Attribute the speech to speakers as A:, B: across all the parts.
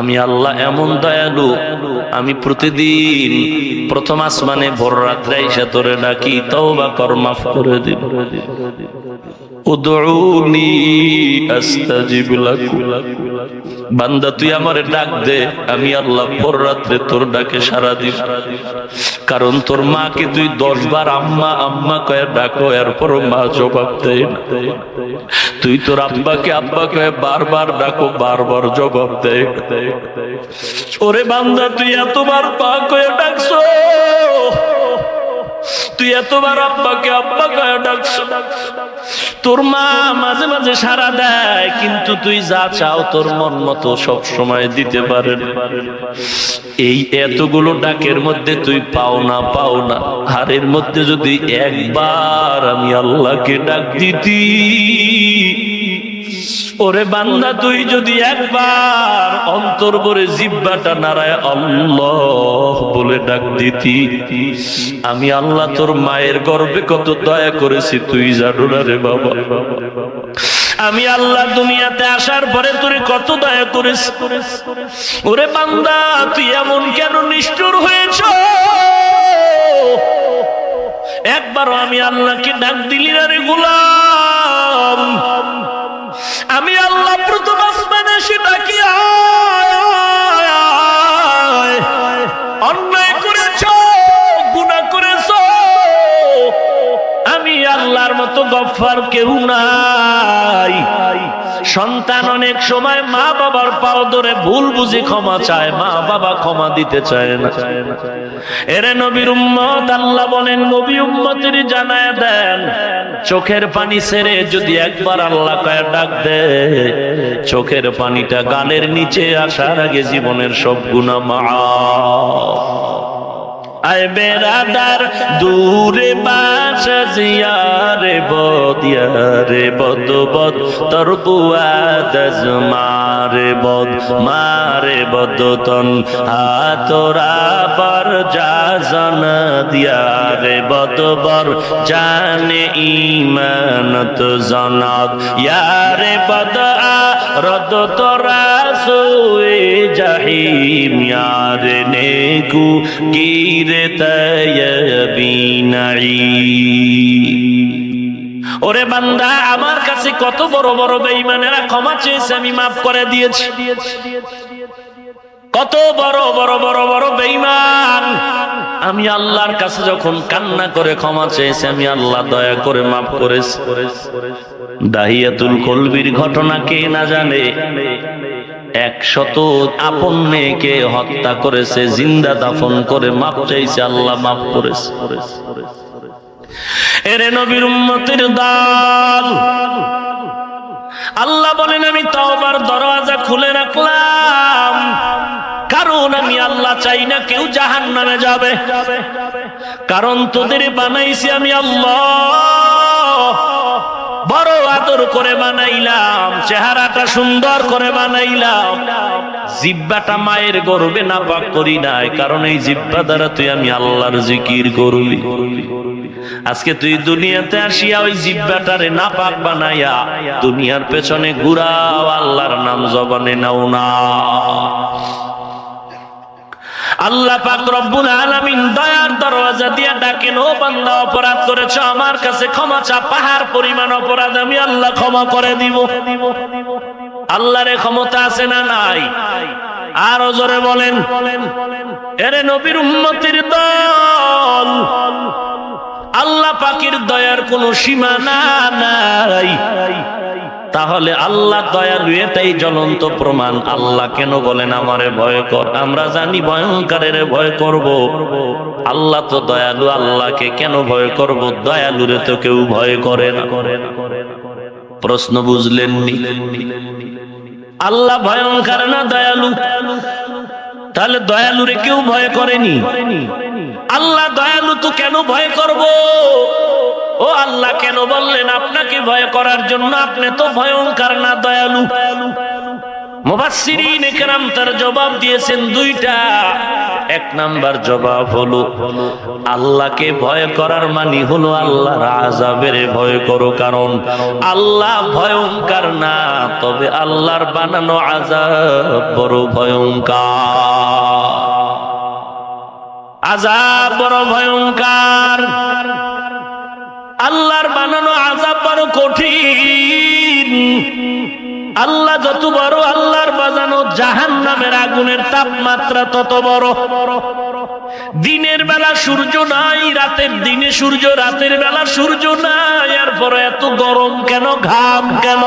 A: আমি আল্লাহ এমন দয়ালু, আমি প্রতিদিন প্রথম আসমানে ভোর রাত্রে এসে তোরে ডাকি, তওবা কর, মাফ করে দিব। উদউনি আস্তাজিব লাকুম, বান্দা তুই আমারে ডাক দে, আমি আল্লাহ ভোর রাত্রে তোর ডাকে সাড়া দিব। কারণ তোর মাকে তুই 10 বার আম্মা আম্মা কয়ে ডাকো, এরপর মা জবাব দেয় না। তুই তোর আব্বাকে আব্বা কয়ে বারবার ডাকো, বারবার জবাব দেয়। ওরে বান্দা তুই এতবার পা কয়ে ডাকছো, তুই এতবার আব্বাকে আব্বা কয়ে ডাকছো, তোর মা মাঝে মাঝে সাড়া দেয়, কিন্তু তুই যা চাও তোর মন মতো সব সময় দিতে পারেন। এই এতগুলো ডাকের মধ্যে তুই পাও না হারের মধ্যে যদি একবার আমি আল্লাহকে ডাক দিতি, ওরে বান্দা তুই যদি একবার অন্তর ভরে জিহ্বাটা নাড়ায় আল্লাহ বলে ডাক দিতি, আমি আল্লাহ তোর মায়ের গর্ভে কত দয়া করেছি তুই জানো না রে বাবা। আমি আল্লাহ দুনিয়াতে আসার পরে তোর কত দয়া করেছি। ওরে বান্দা তুই এমন কেন নিষ্ঠুর হয়েছ, একবারও আমি আল্লাহকে ডাক দিলি না রে গোলাম। আমি আল্লাহ প্রথম আসমানে এসে ডাকি, অন্যায় করেছ, গুনাহ করেছ, আমি আল্লাহর মতো গফফার কেউ নাই। সন্তান অনেক সময় মা বাবার পাও ধরে ভুল বুঝি ক্ষমা চায়, মা বাবা ক্ষমা দিতে চায় না। এরে নবীর উম্মত, আল্লাহ বলেন নবী উম্মতের জানায় দেন, চোখের পানি ছেড়ে যদি একবার আল্লাহ কয়ে ডাক দে, চোখের পানিটা গালের নিচে আসার আগে জীবনের সব গুনাহ মাফ। আয় বেরাদার দূরে বাসা জিয়ারে বদিয়ারে বদ বদ তোর বুয়াদ মারে বদ মারে বদ তন হাতরা বর জাজন দিয়ারে বদ বর জানে ইমানত জনাব ইয়ারে বদ রদ তোরা সুয়ে জাহিম ইয়ারে নেকু গিরে ওরে বান্দা আমার কাছে কত বড় বড় বেঈমানেরা ক্ষমা চেয়েছে, আমি মাফ করে দিয়েছি। কত বড় বড় বড় বড় বেঈমান আমি আল্লাহর কাছে যখন কান্না করে ক্ষমা চেয়েছে, আমি আল্লাহ দয়া করে মাফ করেছি। দাহিয়াতুল কলবির ঘটনা কে না জানে, 100 আপন মেয়েকে হত্যা করেছে, জিন্দা দাফন করে মাপ চাইছে, আল্লাহ মাফ করেছে। এরে নবীর উম্মতের দল, আল্লাহ বলেন আমি তওবার দরওয়াজা খুলে রাখলাম, কারণ আমি আল্লাহ চাই না কেউ জাহান্নামে যাবে। কারণ তোদের বানাইছি আমি আল্লাহ, বড় আদর করে বানাইলাম, চেহারাটা সুন্দর করে বানাইলাম, জিহ্বাটা মায়ের গর্ভে নাপাক করি নাই, কারণ এই জিহ্বা দ্বারা তুই আমি আল্লাহর জিকির করবি। আজকে তুই দুনিয়াতে আসিয়া ওই জিহ্বাটারে নাপাক বানাইয়া দুনিয়ার পেছনে ঘুরাও, আল্লাহর নাম জবানে নাও না। আল্লাহ পাক রব্বুল আলামিন দয়ার দরওয়াজা দিয়া ডাকেন, ও বান্দা অপরাধ করেছো আমার কাছে ক্ষমা চা, পাহাড় পরিমাণ অপরাধ আমি আল্লাহ ক্ষমা করে দিব। আল্লাহর ক্ষমতা আছে না নাই? আরো জোরে বলেন। এরে নবীর উম্মতের দল, আল্লাহ পাকের দয়ার কোনো সীমানা নাই। তাহলে আল্লাহ দয়ালু, এটাই জ্বলন্ত প্রমাণ। আল্লাহ কেন বলেন আমারে ভয় কর? আমরা জানি ভয়ঙ্করের ভয় করব, আল্লাহ তো দয়ালু, আল্লাহকে কেন ভয় করব? দয়ালুরে তো কেউ ভয় করে না। প্রশ্ন বুঝলেননি? আল্লাহ ভয়ঙ্কর না দয়ালু? তাহলে দয়ালুরে কেউ ভয় করেনি। আল্লাহ দয়ালু তো কেন ভয় করব? ও আল্লাহ কেন বললেন আপনাকে ভয় করার জন্য? আপনি তো ভয়ঙ্কর না দয়ালু। মুফাসসিরিন ইকরাম তার জবাব দিয়েছেন দুইটা। এক নাম্বার জবাব হলো আল্লাহকে ভয় করার মানে হলো আল্লাহর আযাবের ভয় করো, কারণ আল্লাহ ভয়ঙ্কর না, তবে আল্লাহর বানানো আযাব বড় ভয়ঙ্কর। আযাব বড় ভয়ঙ্কর, আল্লাহর বানানো আযাব বড় কঠিন। আল্লাহ যত বড়, আল্লাহর বানানো জাহান্নামের আগুনের তাপমাত্রা তত বড়। দিনের বেলা সূর্য নাই, রাতের দিনে সূর্য, রাতের বেলা সূর্য নাই, এরপরে এত গরম কেন, ঘাম কেন?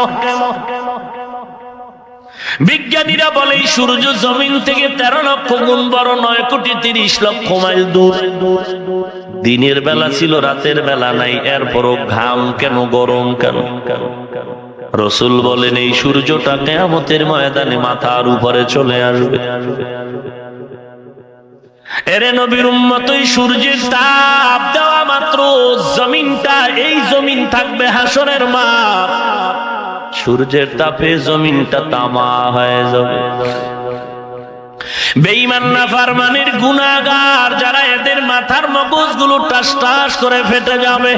A: বিজ্ঞানীরা বলে সূর্য জমিন থেকে 13 লক্ষ গুণ বড়, 9,30,00,000 মাইল দূর। দিনের বেলা ছিল, রাতের বেলা নাই, এরপরও ঘাম কেন, গরম কেন? রাসূল বলেন এই সূর্যটা কিয়ামতের ময়দানে মাথার উপরে চলে আসবে। এরে নবীর উম্মত, ওই সূর্যের তাপ দেওয়া মাত্র জমিনটা, এই জমিন থাকবে হাসরের মাঠ, সূর্যের তাপে জমিনটা তামা হয়ে যাবে। বেঈমান নাফরমানের গুনাহগার যারা, এদের মাথার মগজগুলো টাস টাস করে ফেটে যাবে।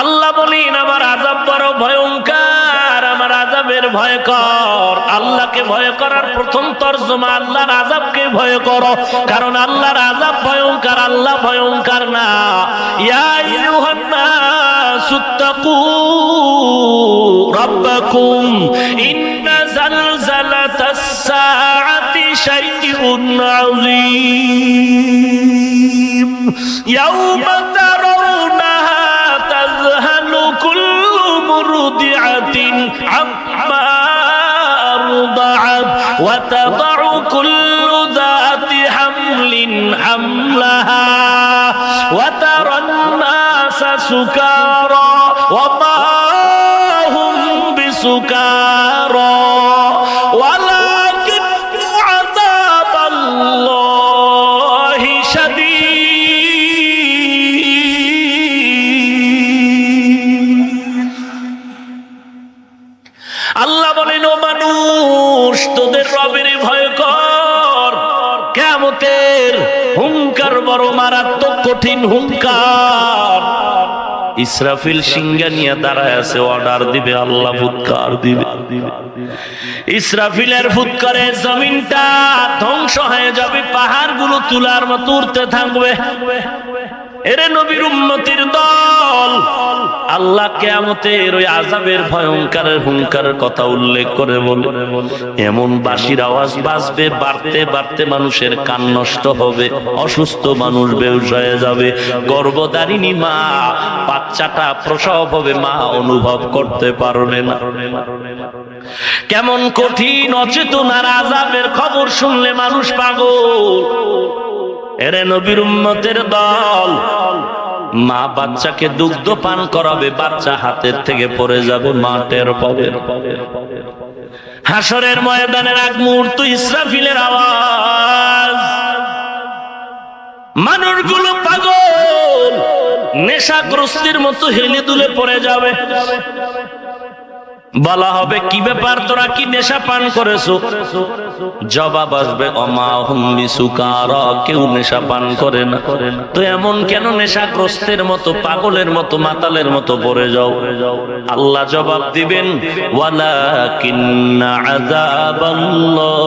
A: আল্লাহ বলেন আমার আযাব বড় ভয়ঙ্কর, আমার আযাবের ভয় কর। আল্লাহকে ভয় করার প্রথম তরজমা আল্লাহর আযাবকে ভয় করো, কারণ আল্লাহর আযাব ভয়ঙ্কর, আল্লাহ ভয়ঙ্কর না। ইয়া আইয়ুহান নাসুত্তাকু রাব্বাকুম ইন্না জালজালাতাস সাআতি শাইউন আযীম ইয়াওমা তারাউনাহা তাযহালু কুল্লু মুরদিআতিন আম্মা আরদাআত ওয়া তাদাউ কুল্লু যাতি হামলিন হামলাহা ওয়া তারান নাসা সুকারা ওয়া মা হুম বিসুকারা ওয়ালাকিন আযাবাল্লাহি শাদীদ। আল্লাহ বলেন ও মানুষ, তোদের রবের ভয় কর, কিয়ামতের হুঙ্কার বড় মারাত্মক কঠিন হুঙ্কার। ইসরাফিল সিংহা নিয়ে দাঁড়ায় আছে, অর্ডার দিবে, আল্লাহ ফুৎকার দিবে। ইসরাফিলের ফুৎকারে জমিনটা ধ্বংস হয়ে যাবে, পাহাড়গুলো তুলার মতো উঠতে থাকবে। এরে নবীর উম্মতের দল, আল্লাহ কিয়ামতের ওই আযাবের ভয়ঙ্করের হুঙ্কারের কথা উল্লেখ করে বলে এমন বাঁশির আওয়াজ বাজবে, বাড়তে বাড়তে মানুষের কান নষ্ট হবে, অসুস্থ মানুষ বেহুশ হয়ে যাবে, গর্ভধারিণী মা বাচ্চাটা প্রসব হবে, মা অনুভব করতে পারবে না। কেমন কঠিন অচেতনার আযাবের খবর শুনলে মানুষ পাগল। এরে নবীর উম্মতের দল, মা বাচ্চাকে দুগ্ধ পান করাবে, বাচ্চা হাতের থেকে পড়ে যাবে, মা টের পাবে। হাসরের ময়দানের আগ মুহূর্ত ইসরাফিলের আওয়াজ, মানুষগুলো পাগল, নেশাগ্রস্তের মতো হেলে দুলে পড়ে যাবে। বলা হবে কি ব্যাপার, তোরা কি নেশা পান করেছো? জবাব আসবে অমা হুম বিসুকারা, কেউ নেশা পান করে না। তো এমন কেন নেশাগ্রস্তের মতো, পাগলের মতো, মাতালের মতো পড়ে যাও? আল্লাহ জবাব দিবেন ওয়ালাকিন্না আযাবাল্লাহি